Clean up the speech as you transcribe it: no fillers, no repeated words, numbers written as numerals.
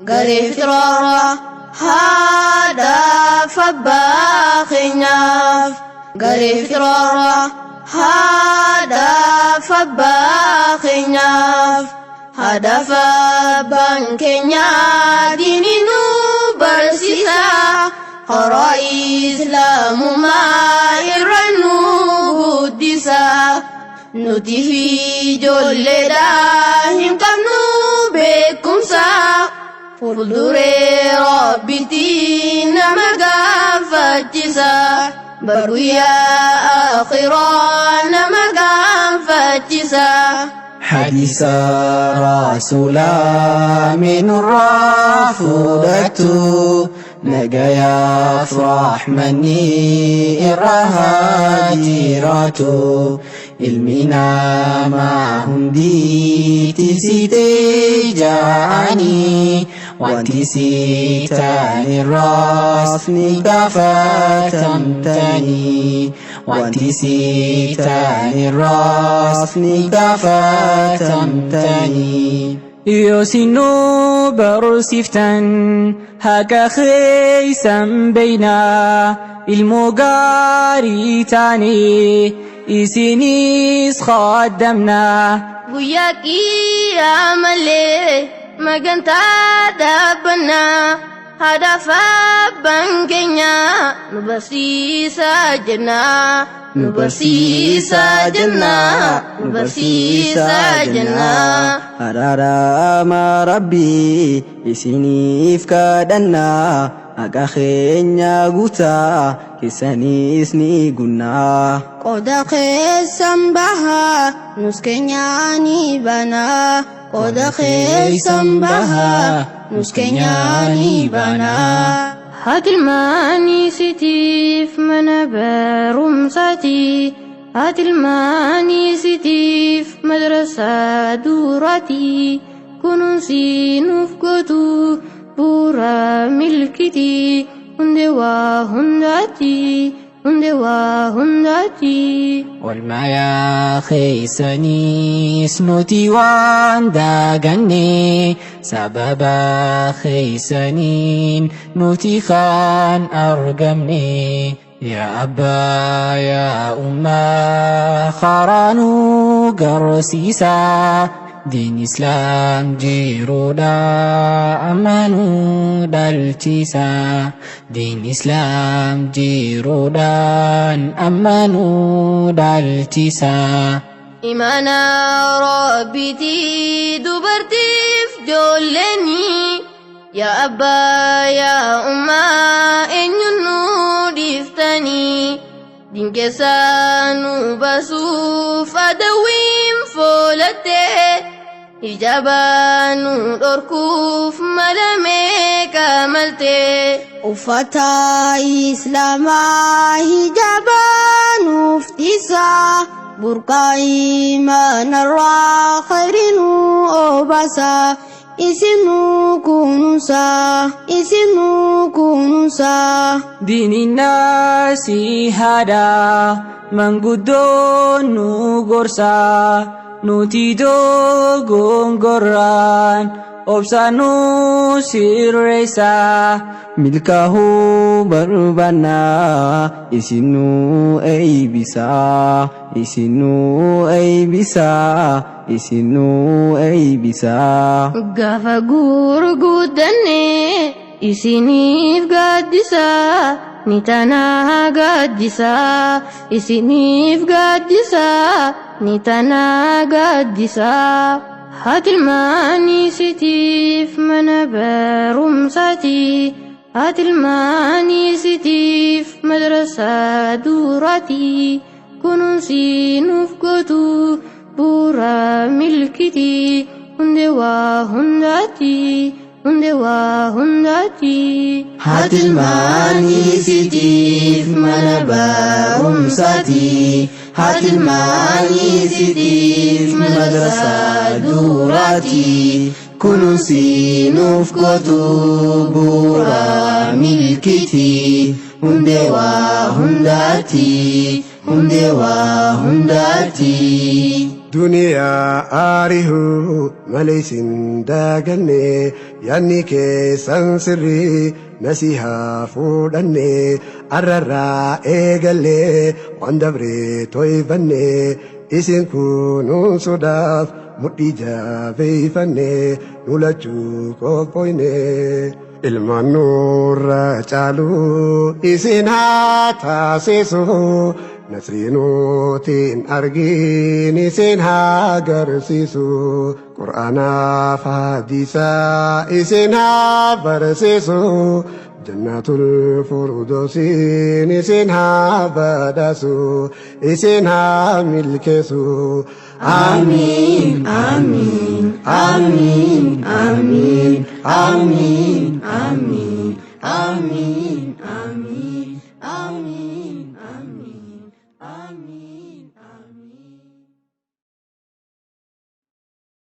Garee fitirooraa haadha fabbaa keenyaaf. Garee fitirooraa haadha fabbaa keenyaaf. Haadha fabbaan keenyaa diinii nu barsiisa. Karaa islaamummaa irra nu guddisa. Nuti fi ijoolleedhaa hin qabnu beekumsa. Fuulduree Rabbiitti nama gaafachisa. Barguyyaa akhiraa nama gaafachisa. Hadiisa Rasuulaa minurraa fudhattu. Nagayaaf rahmanni irra haa jiraatu. Ilmi namaa hundi tisitee jaanii. Wanti sitaan irraas ni gaafatamtanii. Wanti sitaan irraas ni gaafatamtanii. Yoo sinuu barsiiftan haqa keessan beeynaa. Ilmoo gaarii taanee isinis khaaddamnaa. Guyyaa qiyaamaalee magantaa dhaabbannaa. Haadha fabbaan keenyaa nu barsiisaa jennaa. Nu barsiisaa jennaa. Nu barsiisaa jennaa. Araarama Rabbii isiniif kadhannaa. Haqa keenya guutaa keessanis ni gunnaa. Qooda keessan bahaa nus keenyaa ni banaa. Qooda keessan bahaa nus keenyaa ni banaa. Haati ilmaanii sitiif mana barumsaati. Haati ilmaanii sitiif madrasaa duraati. Kunuunsi nuuf gootu bu'uura milkiti. Hundee waa hundaati. Hundee waa hundaati. Walmayaa keessanis nuti waan daaganne. Sababa keessaniin nuti kan argamne. Yaa abbaa yaa ummaa karaa nu garsiisa. Diin Islaam jiruudha amma nu dhalchisa. Diin Islaam jiruudhaan amma nu dhalchisa. Imaana Rabbiitii dubartiif ijoolleeni. Yaa abbaa yaa ummaa eenyuun nu dhiiftanii. Diin keessaa nu baasuuf adawwiin foolattee. Hijaaba nu dhorkuuf mala meeqa maltee. Uffata Islaamaa hijaaba nuuf dhiisa. Burqaa imaanarraa khayrii nu obaasa. Isin nu kunuunsa. Isin nu kunuunsa. Diiniin nasihaadha manguddoon nu gorsa. Nuti dogongorraan obsaan nu sirreessa. Milkaa'uu barbaannaa isin nu eebbisa. Isin nu eebbisa. Isin nu eebbisa. Gaafa gurguddanne isiniif gaaddisa. Ni tana gaaddisa. Isiniif gaaddisa. Ni tana gaaddisa. Haati ilmaanii sitiif mana barumsaati. Haati ilmaanii sitiif madrasaa duraati. Kunuunsi nuuf gootu bu'uura milkiti. Hundee waa hundaati. Hundee waa hundaati. Haati ilmaanii sitiif mana barumsaati. Haati ilmaanii sitiif madrasaa duraati. Kunuunsi nuuf gootu bu'uura milkiti. Hundee waa hundaati. Hundee waa hundaati. duniyaa aarihu malaysin daaganne yaanni keessan sirrii nasihaa fuudhanne arrarraa eegallee waan dabree toyfanne isin kunuunsuudhaaf mudhii jabeeyfanne nulachuu qophoyne ilmaan nurra caalu isin haa taasisu nasriinuutiin argin isin haa agarsiisu qur'aanaaf hadiisaa isin haa barsiisu jannatul firdawsiin isin haa badhaasu isin haa milkeessu amiin amiin amiin amiin amiin